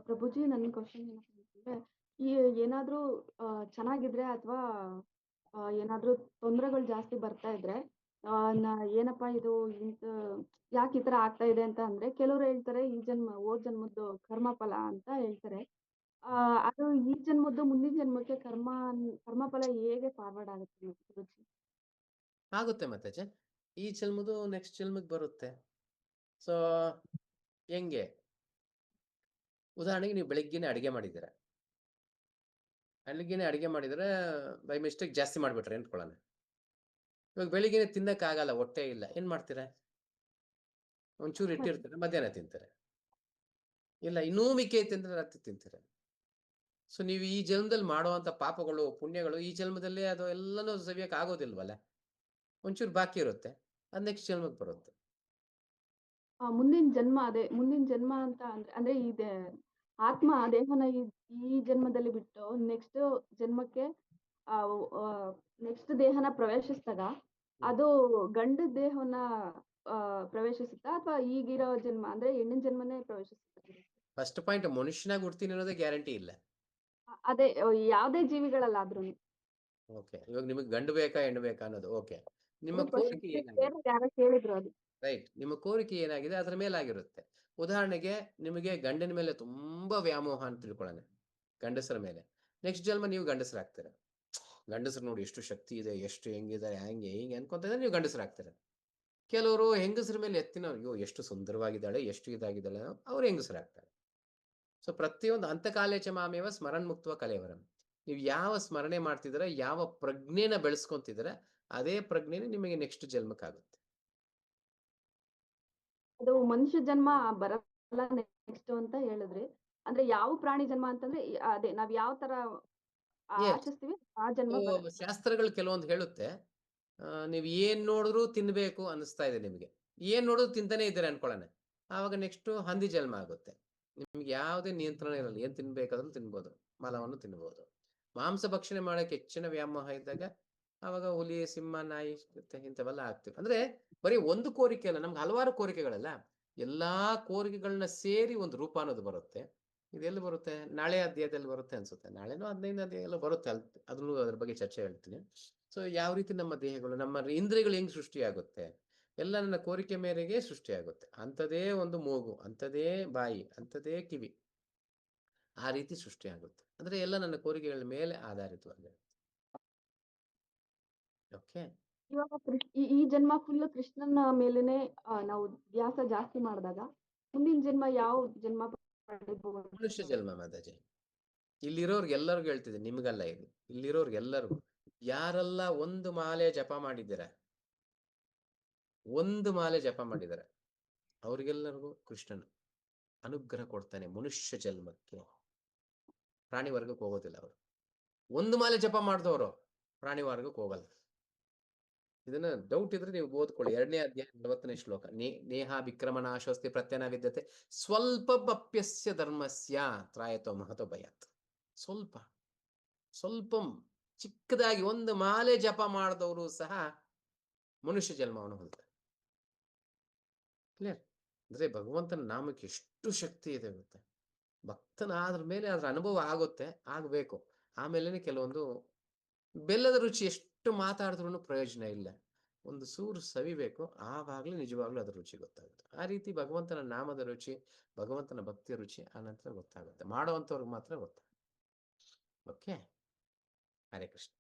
ಪ್ರಭುಜಿ ನನ್ನ ಕ್ವೆಶ್ಚನ್ ಏನಪ್ಪ ಅಂತಂದ್ರೆ, ಈ ಏನಾದ್ರೂ ಚೆನ್ನಾಗಿದ್ರೆ ಅಥವಾ ಏನಾದ್ರೂ ತೊಂದರೆಗಳು ಜಾಸ್ತಿ ಬರ್ತಾ ಇದ್ರೆ, ನಾ ಏನಪ್ಪಾ ಇದು ಇಂತ ಯಾಕೆ ಈ ತರ ಆಗ್ತಾ ಇದೆ ಅಂತ ಅಂದ್ರೆ, ಕೆಲವ್ರು ಹೇಳ್ತಾರೆ ಈ ಜನ್ಮ ಹೋದ್ ಜನ್ಮದ್ದು ಕರ್ಮಫಲ ಅಂತ ಹೇಳ್ತಾರೆ. ಅದು ಈ ಜನ್ಮದ್ದು ಮುಂದಿನ ಜನ್ಮಕ್ಕೆ ಕರ್ಮಫಲ ಹೇಗೆ ಫಾರ್ವರ್ಡ್ ಆಗುತ್ತೆ ಪ್ರಭುಜಿ? ಆಗುತ್ತೆ ಮತ್ತೆ ಈ ಜನ್ಮದು ನೆಕ್ಸ್ಟ್ ಜನ್ಮಕ್ಕೆ ಬರುತ್ತೆ. ಸೊ ಹೆಂಗೆ? ಉದಾಹರಣೆಗೆ ನೀವು ಬೆಳಿಗ್ಗೆನೆ ಅಡಿಗೆ ಮಾಡಿದ್ದೀರ. ಅಡಿಗೆ ಮಾಡಿದ್ರೆ ಬೈ ಮಿಸ್ಟೇಕ್ ಜಾಸ್ತಿ ಮಾಡ್ಬಿಟ್ರೆ ಅಂದ್ಕೊಳ್ಳೋಣ. ಇವಾಗ ಬೆಳಿಗ್ಗೆನೆ ತಿನ್ನಕ್ಕಾಗಲ್ಲ, ಹೊಟ್ಟೆ ಇಲ್ಲ. ಏನ್ ಮಾಡ್ತೀರಾ? ಒಂಚೂರು ಇಟ್ಟಿರ್ತೀರ, ಮಧ್ಯಾಹ್ನ ತಿಂತೀರ. ಇಲ್ಲ ಇನ್ನೂ ಮಿಕ್ಕಿ ಐತೆ ಅಂದ್ರೆ ರಾತ್ರಿ ತಿಂತೀರ. ಸೊ ನೀವು ಈ ಜನ್ಮದಲ್ಲಿ ಮಾಡುವಂತ ಪಾಪಗಳು, ಪುಣ್ಯಗಳು ಈ ಜನ್ಮದಲ್ಲಿ ಅದು ಎಲ್ಲನೂ ಸವಿಯಕ್ಕೆ ಆಗೋದಿಲ್ವಲ್ಲ. ಒಂಚೂರು ಬಾಕಿ ಇರುತ್ತೆ. ಅದು ನೆಕ್ಸ್ಟ್ ಜನ್ಮಕ್ಕೆ ಬರುತ್ತೆ. ಮುಂದಿನ ಜನ್ಮ ಅಂತ ಅಂದ್ರೆ ಆತ್ಮ ದೇಹನ ಈ ಜನ್ಮದಲ್ಲಿ ಬಿಟ್ಟು ಜನ್ಮಕ್ಕೆ ನೆಕ್ಸ್ಟ್ ದೇಹನ ಪ್ರವೇಶಿಸಿದಾಗ ಅದು ಗಂಡು ದೇಹವನ್ನ ಪ್ರವೇಶಿಸುತ್ತಾ ಅಥವಾ ಈಗಿರೋ ಜನ್ಮ ಅಂದ್ರೆ ಹೆಣ್ಣಿನ ಜನ್ಮನೇ ಪ್ರವೇಶಿಸುತ್ತಾ? ಫಸ್ಟ್ ಪಾಯಿಂಟ್, ಮನುಷ್ಯನಾಗಿ ಹುಡ್ತೀನಿ ಅನ್ನೋದೇ ಗ್ಯಾರಂಟಿ ಇಲ್ಲ. ಅದೇ ಯಾವ್ದೇ ಜೀವಿಗಳಲ್ಲಾದ್ರೂನು. ಓಕೆ, ಇವಾಗ ನಿಮಗೆ ಗಂಡು ಬೇಕಾ ಹೆಣ್ಣು ಬೇಕಾ ಅನ್ನೋದು ಓಕೆ. ನಿಮ್ಮ ಅದು ಕೋರಿಕೆ ಏನಾಗಿದೆ? ಯಾರೋ ಕೇಳಿದ್ರು ಅದು. ರೈಟ್, ನಿಮ್ಮ ಕೋರಿಕೆ ಏನಾಗಿದೆ ಅದ್ರ ಮೇಲಾಗಿರುತ್ತೆ. ಉದಾಹರಣೆಗೆ ನಿಮಗೆ ಗಂಡನ ಮೇಲೆ ತುಂಬಾ ವ್ಯಾಮೋಹ ಅಂತ ತಿಳ್ಕೊಳ್ಳೋಣ, ಗಂಡಸರ ಮೇಲೆ. ನೆಕ್ಸ್ಟ್ ಜನ್ಮ ನೀವು ಗಂಡಸರಾಗ್ತೀರ. ಗಂಡಸರು ನೋಡಿ ಎಷ್ಟು ಶಕ್ತಿ ಇದೆ, ಎಷ್ಟು ಹೆಂಗಿದ್ದಾರೆ, ಹಂಗೆ ಹಿಂಗೆ ಅನ್ಕೊಂತ ನೀವು ಗಂಡಸರಾಗ್ತೀರ. ಕೆಲವರು ಹೆಂಗಸರ ಮೇಲೆ ಎತ್ತಿನ ಅಯ್ಯೋ ಎಷ್ಟು ಸುಂದರವಾಗಿದ್ದಾಳೆ, ಎಷ್ಟು ಇದಾಗಿದ್ದಾಳೆ, ಅವ್ರು ಹೆಂಗಸರಾಗ್ತಾರೆ. ಸೊ ಪ್ರತಿಯೊಂದು ಅಂತಕಾಲೇ ಚ ಮಾಮೇವ ಸ್ಮರಣ ಮುಕ್ತವ ಕಲೇವರಂ. ನೀವು ಯಾವ ಸ್ಮರಣೆ ಮಾಡ್ತಿದ್ದೀರ, ಯಾವ ಪ್ರಜ್ಞೆನ ಬೆಳೆಸ್ಕೊಂತಿದ್ದೀರ, ಅದೇ ಪ್ರಜ್ಞೆನೇ ನಿಮಗೆ ನೆಕ್ಸ್ಟ್ ಜನ್ಮಕ್ಕಾಗುತ್ತೆ. ಅದು ಮನುಷ್ಯ ಜನ್ಮ ಬರಲ್ಲ ನೆಕ್ಸ್ಟ್ ಅಂತ ಹೇಳಿದ್ರಿ. ಅಂದ್ರೆ ಯಾವ ಪ್ರಾಣಿ ಜನ್ಮ ಅಂತಂದ್ರೆ ಅದೇ ನಾವ್ ಯಾವ ತರ ಎಸ್, ಆಶಿಸ್ತೀವಿ ಆ ಜನ್ಮ ಬರುತ್ತೆ. ಶಾಸ್ತ್ರಗಳು ಕೆಲವೊಂದು ಹೇಳುತ್ತೆ, ನೀವು ಏನ್ ನೋಡಿದ್ರು ತಿನ್ಬೇಕು ಅನಿಸ್ತಾ ಇದೆ ನಿಮಗೆ, ಏನ್ ನೋಡಿದ್ರು ತಿಂತಾನೆ ಇದ್ದೀರ ಅನ್ಕೊಳ್ಳೋಣ. ಆವಾಗ ನೆಕ್ಸ್ಟ್ ಹಂದಿ ಜನ್ಮ ಆಗುತ್ತೆ. ನಿಮ್ಗೆ ಯಾವುದೇ ನಿಯಂತ್ರಣ ಇರಲ್ಲ, ಏನ್ ತಿನ್ಬೇಕಾದ್ರೂ ತಿನ್ಬೋದು, ಮಲವನ್ನು ತಿನ್ಬೋದು. ಮಾಂಸ ಭಕ್ಷಣೆ ಮಾಡಕ್ಕೆ ಹೆಚ್ಚಿನ ವ್ಯಾಮೋಹ ಇದ್ದಾಗ ಆವಾಗ ಹುಲಿ, ಸಿಂಹ, ನಾಯಿ ಇಂಥವೆಲ್ಲ ಆಗ್ತಿವಿ. ಅಂದ್ರೆ ಬರೀ ಒಂದು ಕೋರಿಕೆ ಅಲ್ಲ, ನಮ್ಗೆ ಹಲವಾರು ಕೋರಿಕೆಗಳಲ್ಲ. ಎಲ್ಲಾ ಕೋರಿಕೆಗಳನ್ನ ಸೇರಿ ಒಂದು ರೂಪ ಅನ್ನೋದು ಬರುತ್ತೆ. ಇದೆಲ್ಲಿ ಬರುತ್ತೆ? ನಾಳೆ ಅಧ್ಯಾಯದಲ್ಲಿ ಬರುತ್ತೆ ಅನ್ಸುತ್ತೆ. ನಾಳೆನೋ 15ನೇ ಅಧ್ಯಾಯ ಎಲ್ಲ ಬರುತ್ತೆ, ಅದನ್ನು ಅದ್ರ ಬಗ್ಗೆ ಚರ್ಚೆ ಹೇಳ್ತೀನಿ. ಸೊ ಯಾವ ರೀತಿ ನಮ್ಮ ದೇಹಗಳು, ನಮ್ಮ ಇಂದ್ರಿಯಗಳು ಹೆಂಗ್ ಸೃಷ್ಟಿಯಾಗುತ್ತೆ, ಎಲ್ಲ ನನ್ನ ಕೋರಿಕೆ ಮೇರೆಗೆ ಸೃಷ್ಟಿಯಾಗುತ್ತೆ. ಅಂಥದೇ ಒಂದು ಮೂಗು, ಅಂಥದೇ ಬಾಯಿ, ಅಂಥದೇ ಕಿವಿ, ಆ ರೀತಿ ಸೃಷ್ಟಿಯಾಗುತ್ತೆ. ಅಂದ್ರೆ ಎಲ್ಲ ನನ್ನ ಕೋರಿಕೆಗಳ ಮೇಲೆ ಆಧಾರಿತವಾಗಿದೆ. ಓಕೆ, ಇವಾಗ ಈ ಜನ್ಮ ಫುಲ್ ಕೃಷ್ಣನ ಮೇಲೆನೆ ನಾವು ಧ್ಯಾಸ ಜಾಸ್ತಿ ಮಾಡಿದಾಗ ಮುಂದಿನ ಜನ್ಮ ಯಾವ ಜನ್ಮ ಪಡಿಬಹುದು? ಮನುಷ್ಯ ಜನ್ಮ ಮಾತಾಜಿ. ಇಲ್ಲಿರೋರ್ಗೆಲ್ಲರಿಗೂ ಹೇಳ್ತಿದ್ದೀನಿ, ನಿಮ್ಗಲ್ಲ ಇದು, ಇಲ್ಲಿರೋರ್ಗೆಲ್ಲರಿಗೂ. ಯಾರೆಲ್ಲ ಒಂದು ಮಾಲೆ ಜಪ ಮಾಡಿದ್ದೀರ, ಒಂದು ಮಾಲೆ ಜಪ ಮಾಡಿದ್ದಾರೆ, ಅವ್ರಿಗೆಲ್ಲರಿಗೂ ಕೃಷ್ಣನು ಅನುಗ್ರಹ ಕೊಡ್ತಾನೆ ಮನುಷ್ಯ ಜನ್ಮಕ್ಕೆ. ಪ್ರಾಣಿ ವರ್ಗಕ್ಕೆ ಹೋಗೋದಿಲ್ಲ ಅವರು. ಒಂದು ಮಾಲೆ ಜಪ ಮಾಡಿದವರು ಪ್ರಾಣಿ ವರ್ಗಕ್ಕೆ ಹೋಗಲ್ಲ. ಇದನ್ನ ಡೌಟ್ ಇದ್ರೆ ನೀವು ಓದ್ಕೊಳ್ಳಿ, 2ನೇ ಅಧ್ಯಾಯ 40ನೇ ಶ್ಲೋಕ. ನೇಹ ವಿಕ್ರಮ ನಾಶೋಸ್ತಿ ಪ್ರತ್ಯನ ವಿದ್ಯತೆ ಸ್ವಲ್ಪ ಬಪ್ಯಸ್ಯ ಧರ್ಮಸ್ಯ ತ್ರಾಯತೋ ಮಹತೋ ಭಯಾತ್. ಸ್ವಲ್ಪ ಸ್ವಲ್ಪಂ, ಚಿಕ್ಕದಾಗಿ ಒಂದು ಮಾಲೆ ಜಪ ಮಾಡಿದವರು ಸಹ ಮನುಷ್ಯ ಜನ್ಮವನ್ನು ಹೊಂದ್ತಾರೆ. ಕ್ಲಿಯರ್? ಅಂದ್ರೆ ಭಗವಂತನ ನಾಮಕ್ಕೆ ಎಷ್ಟು ಶಕ್ತಿ ಇದೆ ಗೊತ್ತೆ. ಭಕ್ತನಾದ್ರ ಮೇಲೆ ಅದ್ರ ಅನುಭವ ಆಗುತ್ತೆ, ಆಗ್ಬೇಕು. ಆಮೇಲೆ ಕೆಲವೊಂದು ಬೆಲ್ಲದ ರುಚಿ ಎಷ್ಟು ಮಾತಾಡಿದ್ರು ಪ್ರಯೋಜನ ಇಲ್ಲ, ಒಂದು ಸೂರು ಸವಿಬೇಕು, ಆವಾಗ್ಲೂ ನಿಜವಾಗ್ಲೂ ಅದ್ರ ರುಚಿ ಗೊತ್ತಾಗುತ್ತೆ. ಆ ರೀತಿ ಭಗವಂತನ ನಾಮದ ರುಚಿ, ಭಗವಂತನ ಭಕ್ತಿಯ ರುಚಿ ಆ ನಂತರ ಗೊತ್ತಾಗುತ್ತೆ, ಮಾಡುವಂಥವ್ರಿಗೆ ಮಾತ್ರ ಗೊತ್ತಾಗುತ್ತೆ. ಓಕೆ, ಹರೇ ಕೃಷ್ಣ.